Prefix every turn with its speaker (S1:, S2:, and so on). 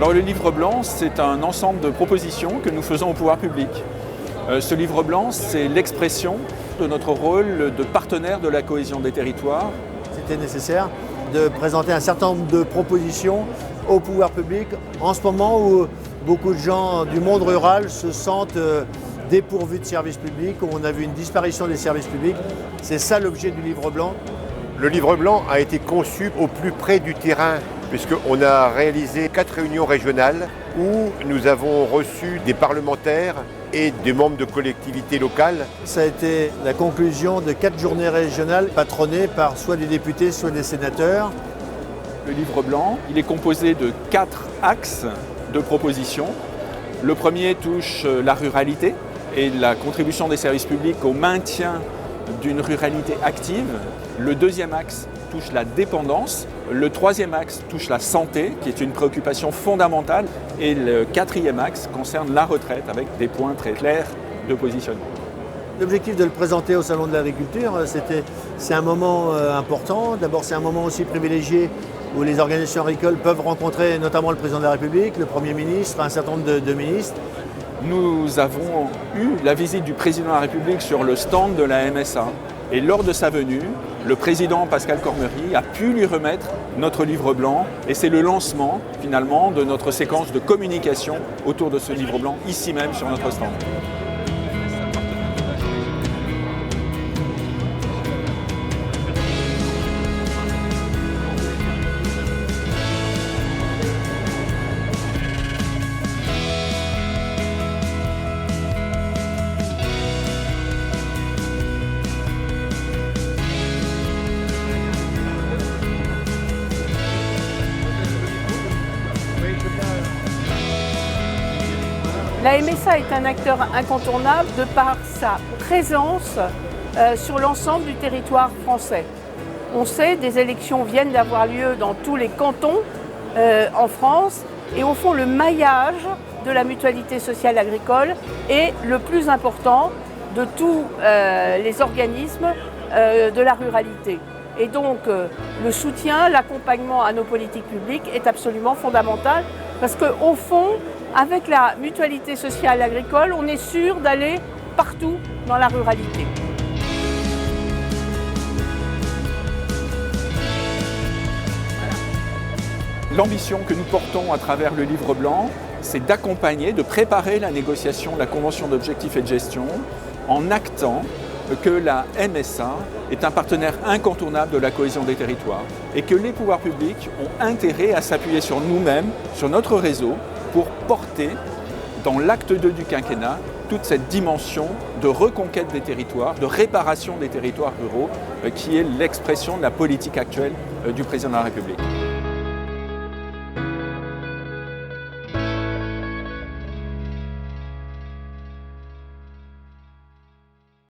S1: Alors le livre blanc, c'est un ensemble de propositions que nous faisons au pouvoir public. Ce livre blanc, c'est l'expression de notre rôle de partenaire de la cohésion des territoires.
S2: C'était nécessaire de présenter un certain nombre de propositions au pouvoir public en ce moment où beaucoup de gens du monde rural se sentent dépourvus de services publics, où on a vu une disparition des services publics. C'est ça l'objet du livre blanc.
S3: Le livre blanc a été conçu au plus près du terrain, puisqu'on a réalisé 4 réunions régionales où nous avons reçu des parlementaires et des membres de collectivités locales.
S2: Ça a été la conclusion de 4 journées régionales patronnées par soit des députés, soit des sénateurs.
S1: Le livre blanc, il est composé de 4 axes de propositions. Le premier touche la ruralité et la contribution des services publics au maintien d'une ruralité active. Le deuxième axe touche la dépendance. Le troisième axe touche la santé, qui est une préoccupation fondamentale. Et le quatrième axe concerne la retraite, avec des points très clairs de positionnement.
S2: L'objectif de le présenter au Salon de l'Agriculture, c'est un moment important. D'abord, c'est un moment aussi privilégié où les organisations agricoles peuvent rencontrer notamment le président de la République, le Premier ministre, un certain nombre de ministres.
S1: Nous avons eu la visite du président de la République sur le stand de la MSA. Et lors de sa venue, le président Pascal Cormery a pu lui remettre notre livre blanc. Et c'est le lancement, finalement, de notre séquence de communication autour de ce livre blanc, ici même sur notre stand.
S4: La MSA est un acteur incontournable de par sa présence sur l'ensemble du territoire français. On sait, des élections viennent d'avoir lieu dans tous les cantons en France et au fond le maillage de la mutualité sociale agricole est le plus important de tous les organismes de la ruralité. Et donc le soutien, l'accompagnement à nos politiques publiques est absolument fondamental parce qu'au fond, avec la mutualité sociale agricole, on est sûr d'aller partout dans la ruralité.
S1: L'ambition que nous portons à travers le livre blanc, c'est d'accompagner, de préparer la négociation de la Convention d'objectifs et de gestion en actant que la MSA est un partenaire incontournable de la cohésion des territoires et que les pouvoirs publics ont intérêt à s'appuyer sur nous-mêmes, sur notre réseau, pour porter dans l'acte 2 du quinquennat toute cette dimension de reconquête des territoires, de réparation des territoires ruraux qui est l'expression de la politique actuelle du président de la République.